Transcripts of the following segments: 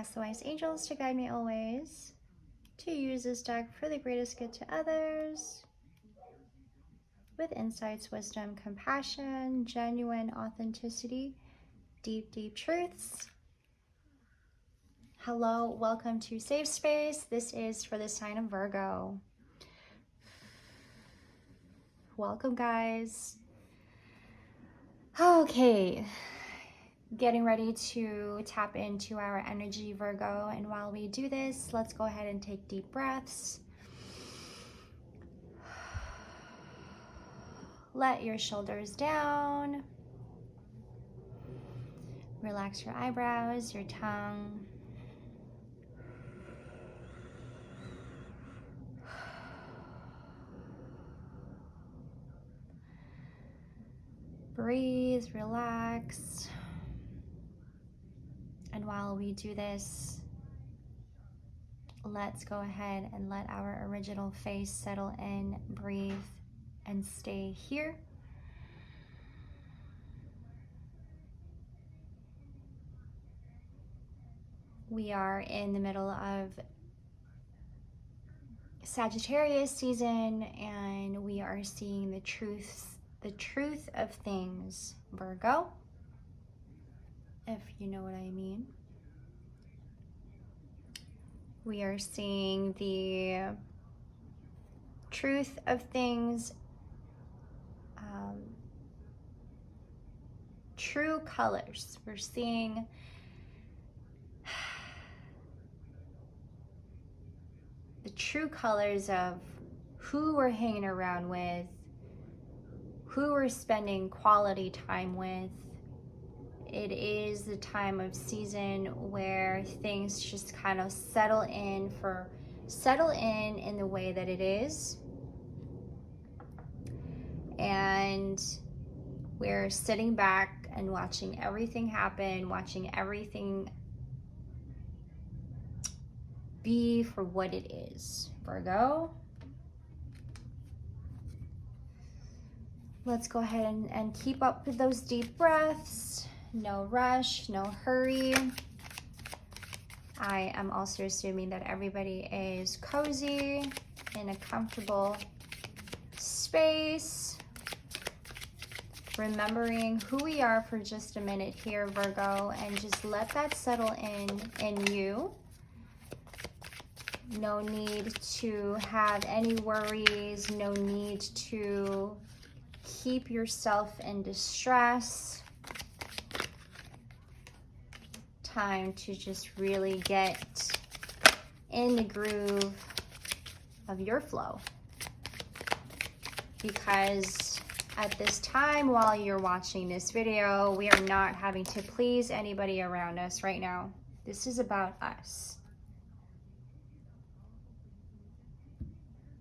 ask the wise angels to guide me always to use this deck for the greatest good to others, with insights, wisdom, compassion, genuine authenticity, deep, deep truths. Hello, welcome to Safe Space. This is for the sign of Virgo. Welcome, guys. Okay, getting ready to tap into our energy, Virgo. And while we do this, let's go ahead and take deep breaths. Let your shoulders down. Relax your eyebrows, your tongue. Breathe, relax. And while we do this, let's go ahead and let our original face settle in, breathe, and stay here. We are in the middle of Sagittarius season, and we are seeing the truth of things, Virgo, if you know what I mean. We are seeing the truth of things, true colors. We're seeing the true colors of who we're hanging around with, who we're spending quality time with. It is the time of season where things just kind of settle in the way that it is. And we're sitting back and watching everything happen, watching everything be for what it is, Virgo. Let's go ahead and keep up with those deep breaths. No rush, no hurry. I am also assuming that everybody is cozy in a comfortable space. Remembering who we are for just a minute here, Virgo, and just let that settle in you. No need to have any worries, no need to keep yourself in distress. Time to just really get in the groove of your flow. Because at this time, while you're watching this video, we are not having to please anybody around us right now. This is about us.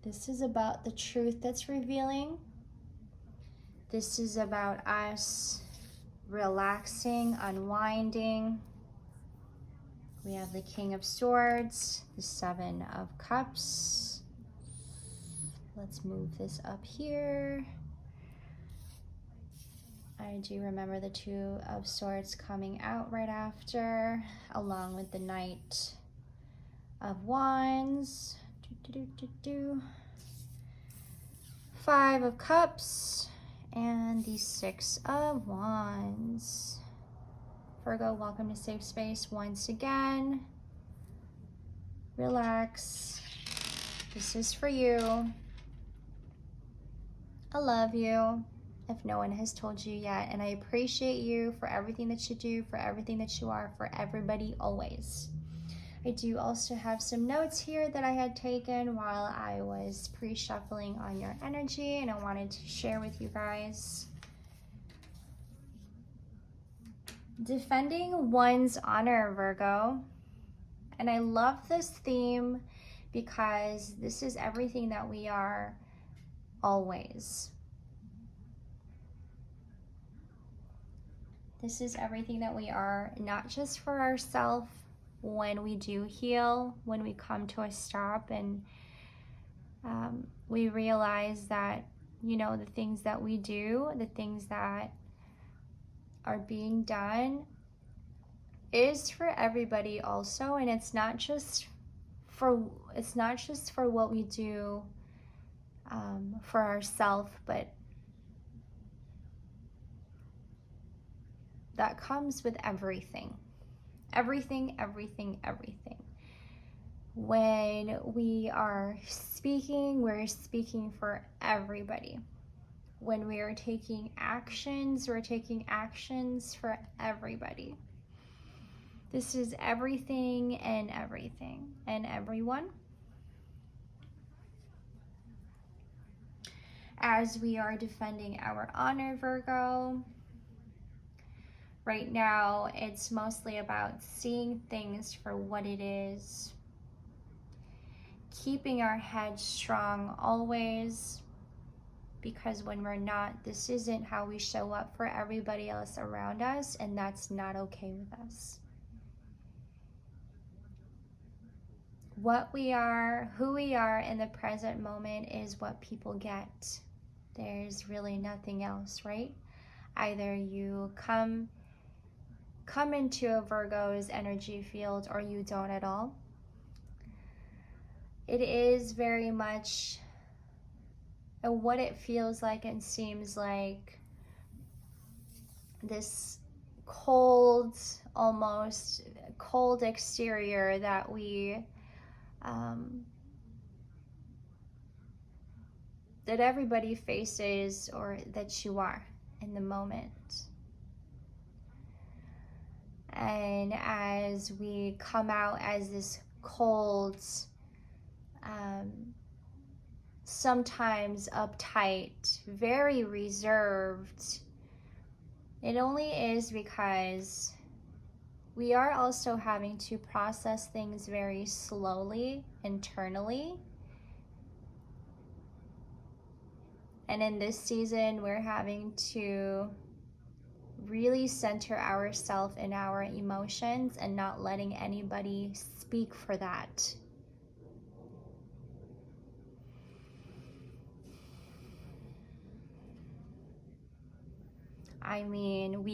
This is about the truth that's revealing. This is about us relaxing, unwinding. We have the King of Swords, the Seven of Cups. Let's move this up here. I do remember the Two of Swords coming out right after, along with the Knight of Wands. Five of Cups and the Six of Wands. Virgo, welcome to Safe Space once again. Relax. This is for you. I love you, if no one has told you yet, and I appreciate you for everything that you do, for everything that you are, for everybody always. I do also have some notes here that I had taken while I was pre-shuffling on your energy, and I wanted to share with you guys. Defending one's honor, Virgo. And I love this theme because this is everything that we are always. This is everything that we are, not just for ourselves when we do heal, when we come to a stop and we realize that, you know, the things that we do, the things that are being done, is for everybody also, and it's not just for what we do for ourselves, but that comes with everything. Everything. When we are speaking, we're speaking for everybody. When we are taking actions, we're taking actions for everybody. This is everything and everyone. As we are defending our honor, Virgo, right now it's mostly about seeing things for what it is, keeping our head strong always, because when we're not, this isn't how we show up for everybody else around us, and that's not okay with us. What we are, who we are in the present moment is what people get. There's really nothing else, right? Either you come into a Virgo's energy field or you don't at all. It is very much what it feels like and seems like, this cold, almost cold exterior that we that everybody faces, or that you are in the moment. And as we come out as this cold, sometimes uptight, very reserved, it only is because we are also having to process things very slowly internally. And in this season, we're having to really center ourselves in our emotions and not letting anybody speak for that. I mean,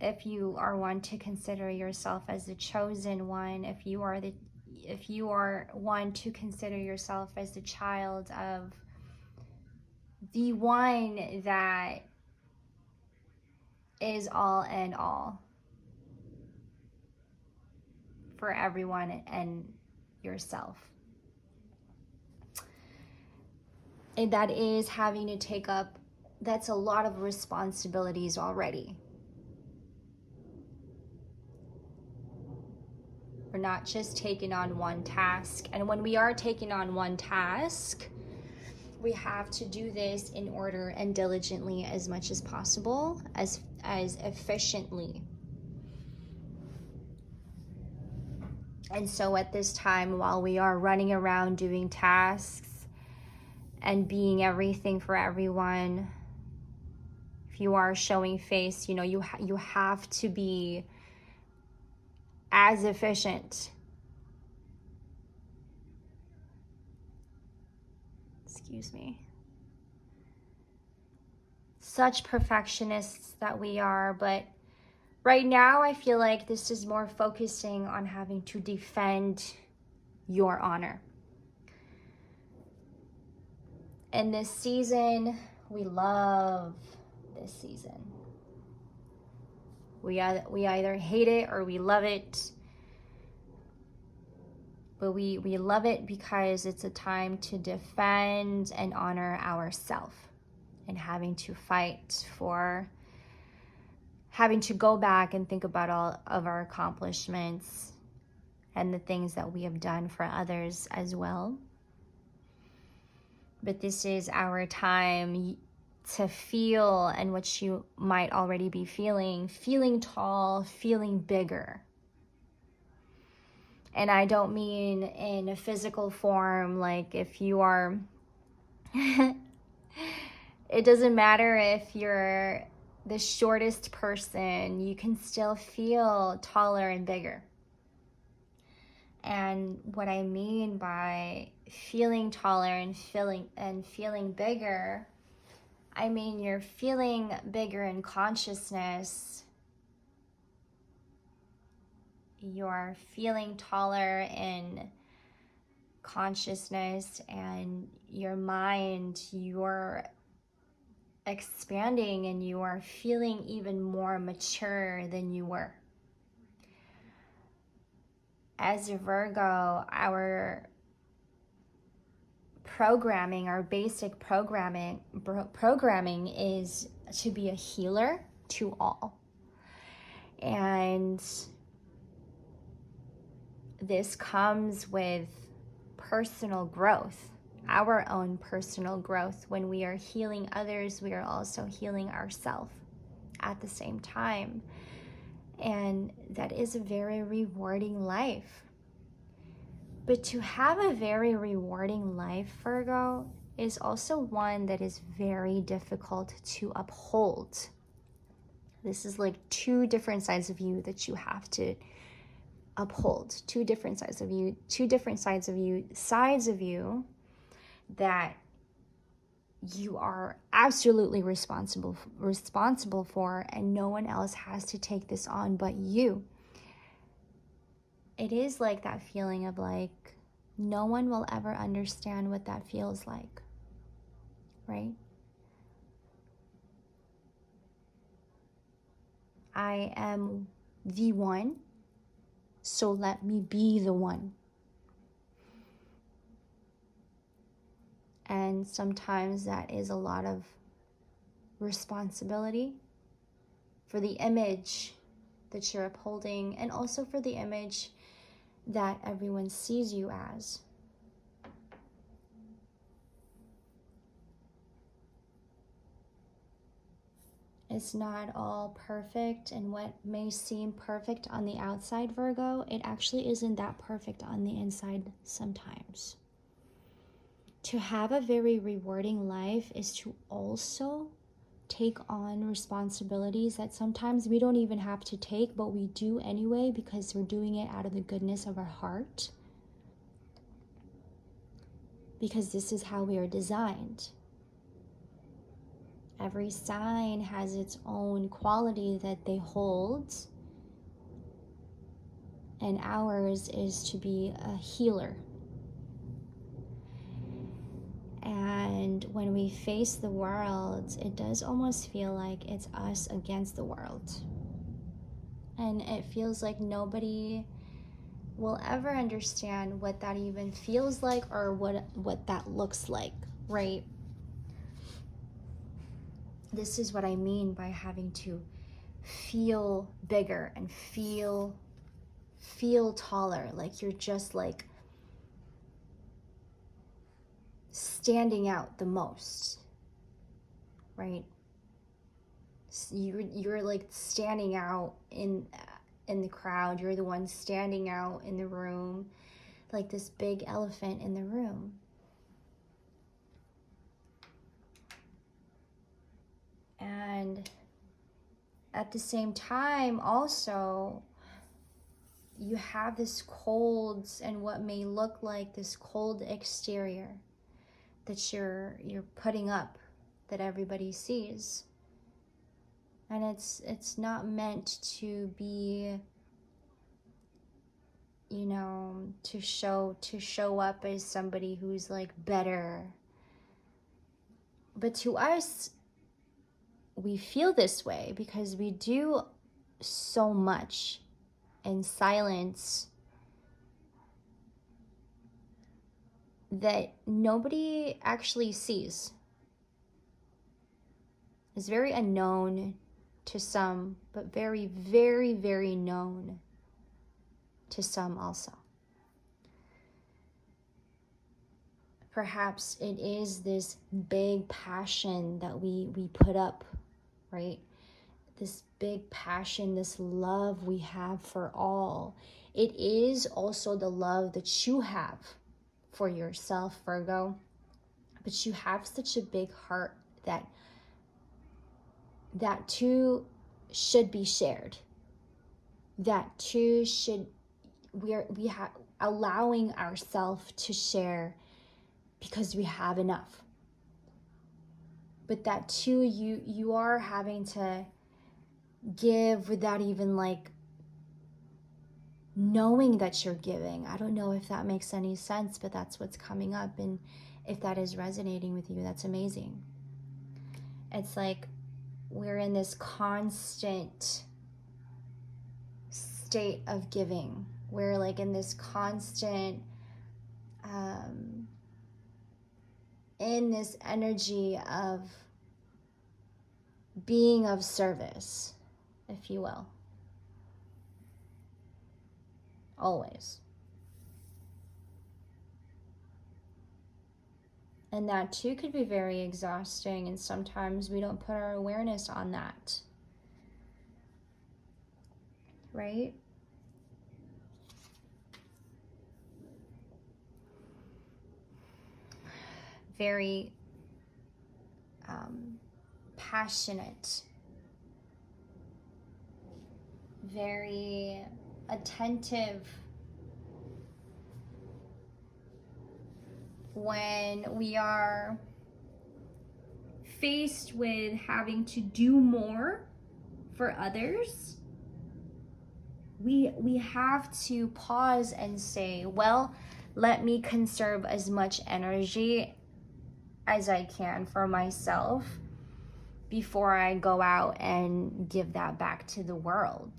if you are one to consider yourself as the chosen one, if you are one to consider yourself as the child of the one that is all and all for everyone and yourself. And that is having to take up, that's a lot of responsibilities already. We're not just taking on one task. And when we are taking on one task, we have to do this in order and diligently as much as possible, as efficiently. And so at this time, while we are running around doing tasks and being everything for everyone, if you are showing face, you have to be as efficient. Excuse me. Such perfectionists that we are, but right now I feel like this is more focusing on having to defend your honor. And this season, we love this season. We either hate it or we love it. But we love it because it's a time to defend and honor ourselves, and having to fight for, having to go back and think about all of our accomplishments and the things that we have done for others as well. But this is our time to feel, and what you might already be feeling tall, feeling bigger. And I don't mean in a physical form, like if you are, it doesn't matter if you're the shortest person, you can still feel taller and bigger. And what I mean by feeling taller and feeling bigger, I mean you're feeling bigger in consciousness, you're feeling taller in consciousness and your mind, you're expanding and you are feeling even more mature than you were. As a Virgo, our programming, our basic programming is to be a healer to all. And this comes with personal growth, our own personal growth. When we are healing others, we are also healing ourselves at the same time. And that is a very rewarding life. But to have a very rewarding life, Virgo, is also one that is very difficult to uphold. This is like two different sides of you that you have to uphold. Two different sides of you that you are absolutely responsible for, and no one else has to take this on but you. It is like that feeling of like, no one will ever understand what that feels like, right? I am the one, so let me be the one. And sometimes that is a lot of responsibility for the image that you're upholding, and also for the image that everyone sees you as. It's not all perfect, and what may seem perfect on the outside, Virgo, it actually isn't that perfect on the inside sometimes. To have a very rewarding life is to also take on responsibilities that sometimes we don't even have to take, but we do anyway because we're doing it out of the goodness of our heart. Because this is how we are designed. Every sign has its own quality that they hold, and ours is to be a healer. And when we face the world, it does almost feel like it's us against the world. And it feels like nobody will ever understand what that even feels like or what that looks like, right? This is what I mean by having to feel bigger and feel taller, like you're just like standing out the most, right? You're like standing out in the crowd. You're the one standing out in the room, like this big elephant in the room. And at the same time, also, you have this cold and what may look like this cold exterior that you're putting up, that everybody sees. And it's not meant to be, you know, to show up as somebody who's like better. But to us, we feel this way because we do so much in silence that nobody actually sees. It's very unknown to some, but very, very, very known to some also. Perhaps it is this big passion that we put up, right? This big passion, this love we have for all. It is also the love that you have for yourself, Virgo. But you have such a big heart that too should be shared. That too should, we have allowing ourselves to share because we have enough. But that too, you are having to give without even like knowing that you're giving. I don't know if that makes any sense, but that's what's coming up. And if that is resonating with you, that's amazing. It's like we're in this constant state of giving. We're like in this constant, in this energy of being of service, if you will. Always. And that too could be very exhausting, and sometimes we don't put our awareness on that. Right? Very passionate, very attentive when we are faced with having to do more for others. We have to pause and say, well, let me conserve as much energy as I can for myself before I go out and give that back to the world.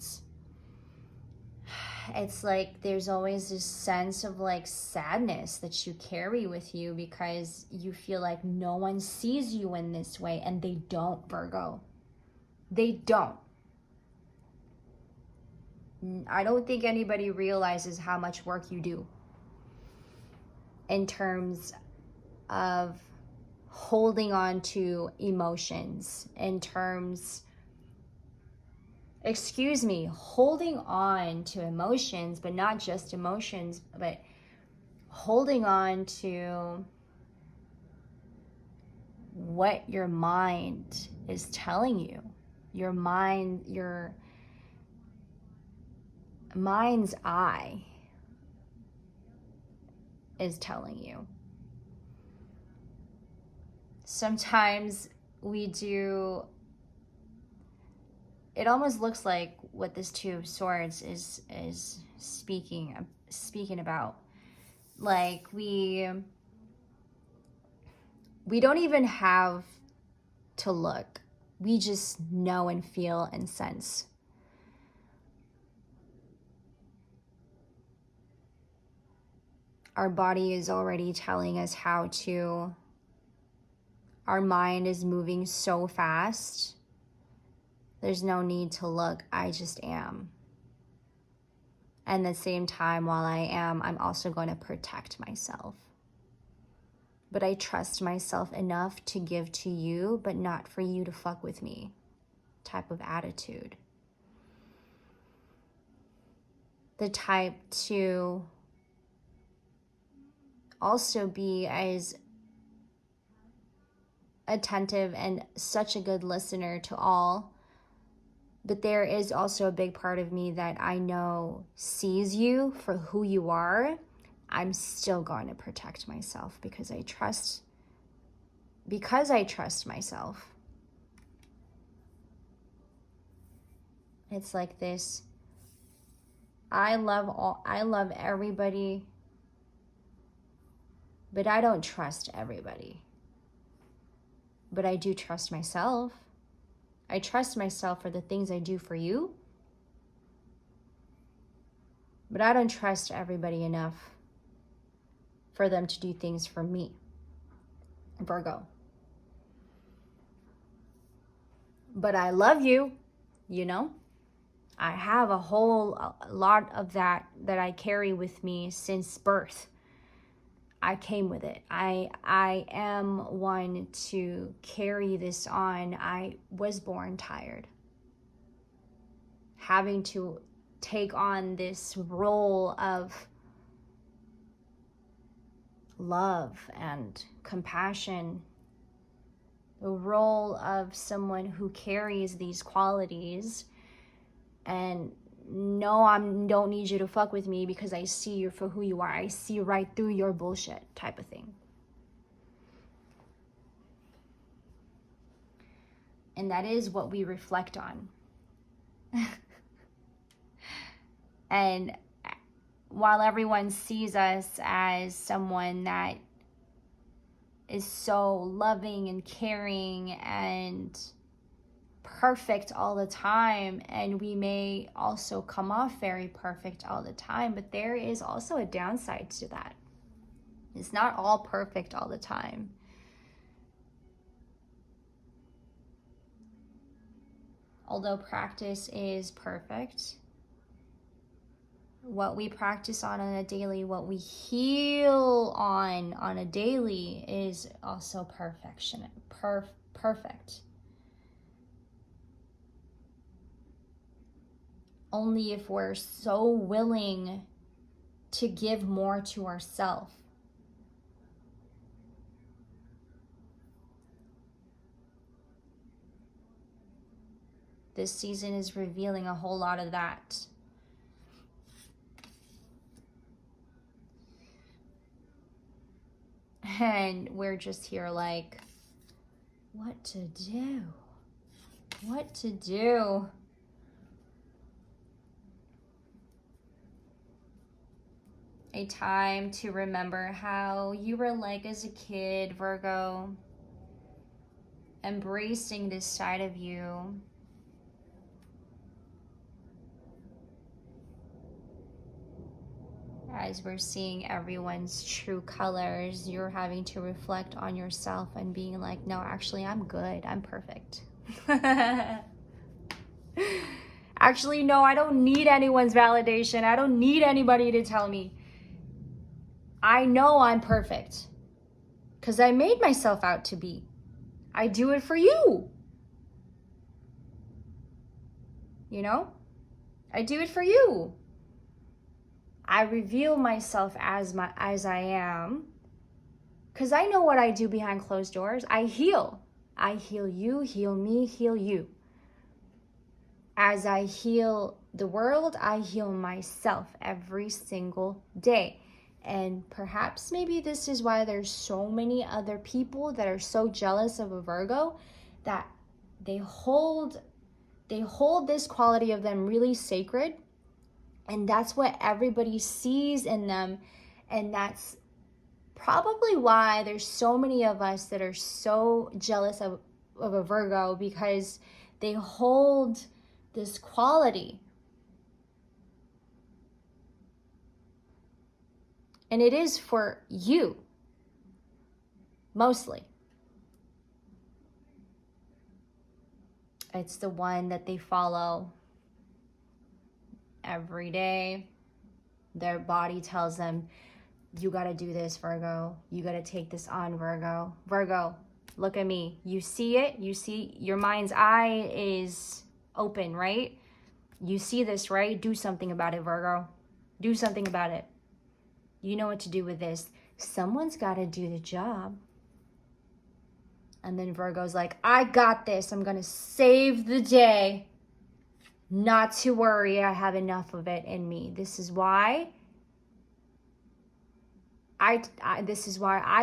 It's like there's always this sense of like sadness that you carry with you because you feel like no one sees you in this way, and they don't, Virgo. They don't. I don't think anybody realizes how much work you do in terms of holding on to emotions, in terms, holding on to emotions, but not just emotions, but holding on to what your mind is telling you. Your mind, your mind's eye is telling you. Sometimes we do, it almost looks like what this Two of Swords is speaking about. Like we don't even have to look. We just know and feel and sense. Our body is already telling us how to. Our mind is moving so fast. There's no need to look. I just am. And at the same time, while I am, I'm also going to protect myself. But I trust myself enough to give to you, but not for you to fuck with me type of attitude. The type to also be as attentive and such a good listener to all. But there is also a big part of me that I know sees you for who you are. I'm still going to protect myself because I trust myself. It's like this. I love everybody, but I don't trust everybody. But I do trust myself. I trust myself for the things I do for you. But I don't trust everybody enough for them to do things for me. Virgo. But I love you, you know? I have a lot of that I carry with me since birth. I came with it. I am one to carry this on. I was born tired. Having to take on this role of love and compassion, the role of someone who carries these qualities, and no, I don't need you to fuck with me because I see you for who you are. I see right through your bullshit type of thing. And that is what we reflect on. And while everyone sees us as someone that is so loving and caring and perfect all the time, and we may also come off very perfect all the time, but there is also a downside to that. It's not all perfect all the time. Although practice is perfect, what we practice on a daily, what we heal on a daily is also perfect. Only if we're so willing to give more to ourselves. This season is revealing a whole lot of that. And we're just here like, what to do? What to do? A time to remember how you were like as a kid, Virgo, embracing this side of you. As we're seeing everyone's true colors, you're having to reflect on yourself and being like, no, actually, I'm good. I'm perfect. Actually, no, I don't need anyone's validation. I don't need anybody to tell me. I know I'm perfect because I made myself out to be. I do it for you. You know? I do it for you. I reveal myself as I am because I know what I do behind closed doors. I heal. I heal you, heal me, heal you. As I heal the world, I heal myself every single day. And perhaps maybe this is why there's so many other people that are so jealous of a Virgo, that they hold this quality of them really sacred. And that's what everybody sees in them. And that's probably why there's so many of us that are so jealous of a Virgo, because they hold this quality. And it is for you, mostly. It's the one that they follow every day. Their body tells them, you got to do this, Virgo. You got to take this on, Virgo. Virgo, look at me. You see it? You see, your mind's eye is open, right? You see this, right? Do something about it, Virgo. Do something about it. You know what to do with this. Someone's got to do the job. And then Virgo's like, I got this. I'm going to save the day. Not to worry. I have enough of it in me. This is why I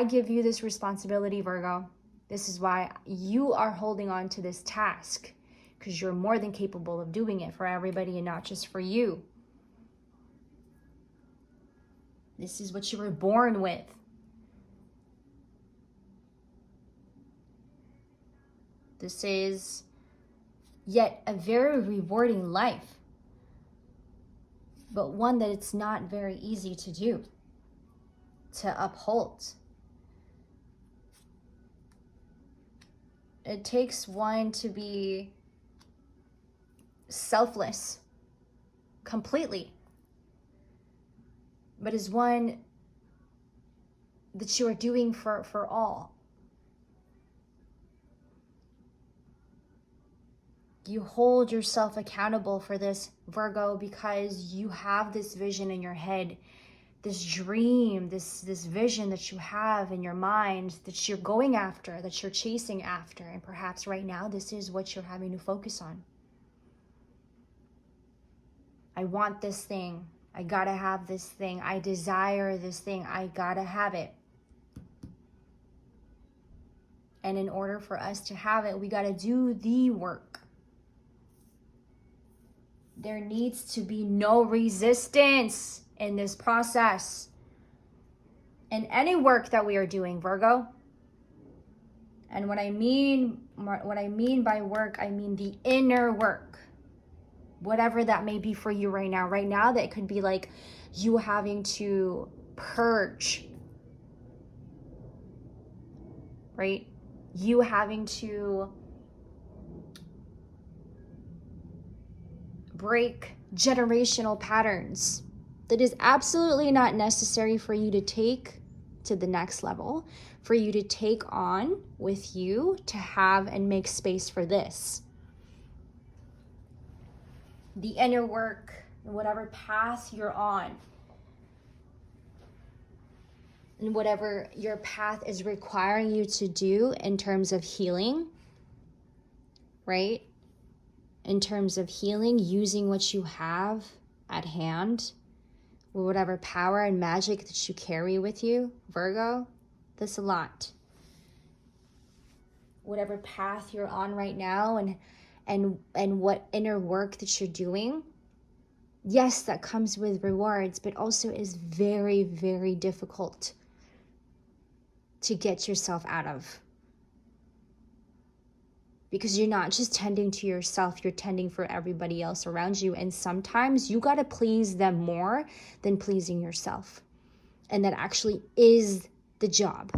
give you this responsibility, Virgo. This is why you are holding on to this task, because you're more than capable of doing it for everybody and not just for you. This is what you were born with. This is yet a very rewarding life, but one that it's not very easy to do, to uphold. It takes one to be selfless completely, but is one that you are doing for all. You hold yourself accountable for this, Virgo, because you have this vision in your head, this dream, this vision that you have in your mind that you're going after, that you're chasing after. And perhaps right now, this is what you're having to focus on. I want this thing. I gotta have this thing. I desire this thing. I gotta have it. And in order for us to have it, we gotta do the work. There needs to be no resistance in this process. In any work that we are doing, Virgo. And what I mean by work, I mean the inner work. Whatever that may be for you right now. Right now, that could be like you having to purge. Right? You having to break generational patterns that is absolutely not necessary for you to take to the next level, for you to take on with you, to have and make space for this. The inner work, whatever path you're on, and whatever your path is requiring you to do in terms of healing, right? In terms of healing, using what you have at hand, or whatever power and magic that you carry with you, Virgo, that's a lot. Whatever path you're on right now and what inner work that you're doing, yes, that comes with rewards, but also is very, very difficult to get yourself out of. Because you're not just tending to yourself, you're tending for everybody else around you. And sometimes you got to please them more than pleasing yourself. And that actually is the job.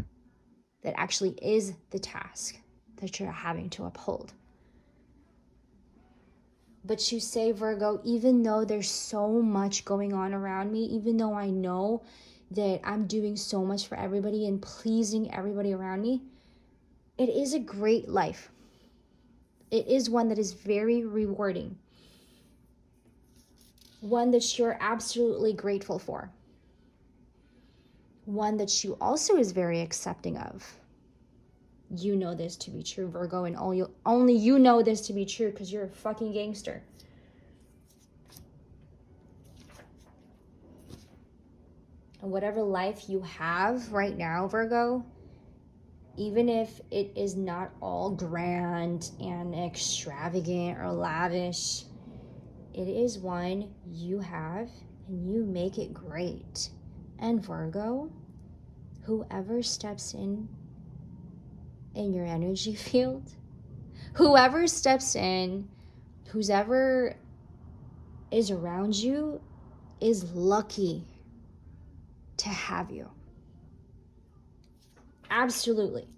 That actually is the task that you're having to uphold. But you say, Virgo, even though there's so much going on around me, even though I know that I'm doing so much for everybody and pleasing everybody around me, it is a great life. It is one that is very rewarding. One that you're absolutely grateful for. One that you also is very accepting of. You know this to be true, Virgo, and only you know this to be true because you're a fucking gangster. And whatever life you have right now, Virgo, even if it is not all grand and extravagant or lavish, it is one you have and you make it great. And Virgo, whoever steps in your energy field, whoever steps in, whoever is around you is lucky to have you. Absolutely.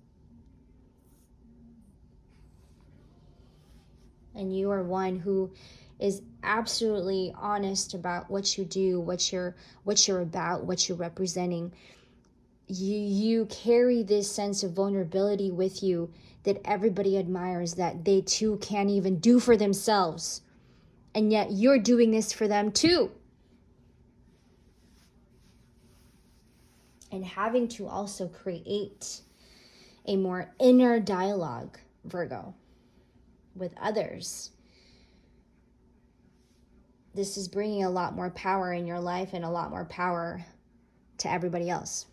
And you are one who is absolutely honest about what you do, what you're about, what you're representing. You carry this sense of vulnerability with you that everybody admires, that they too can't even do for themselves. And yet you're doing this for them too. And having to also create a more inner dialogue, Virgo, with others. This is bringing a lot more power in your life and a lot more power to everybody else.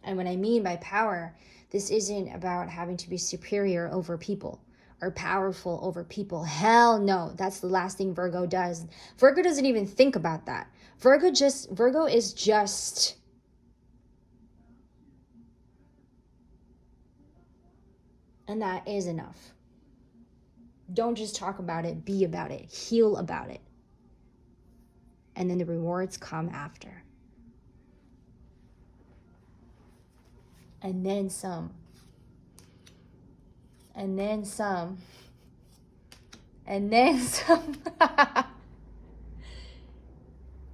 And what I mean by power, this isn't about having to be superior over people or powerful over people. Hell no, that's the last thing Virgo does. Virgo doesn't even think about that. Virgo is just and that is enough. Don't just talk about it, be about it, heal about it. And then the rewards come after. And then some. And then some. And then some.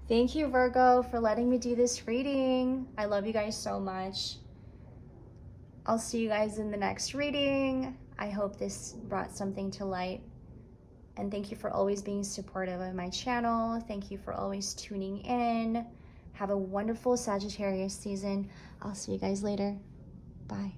Thank you, Virgo, for letting me do this reading. I love you guys so much. I'll see you guys in the next reading. I hope this brought something to light. And thank you for always being supportive of my channel. Thank you for always tuning in. Have a wonderful Sagittarius season. I'll see you guys later. Bye.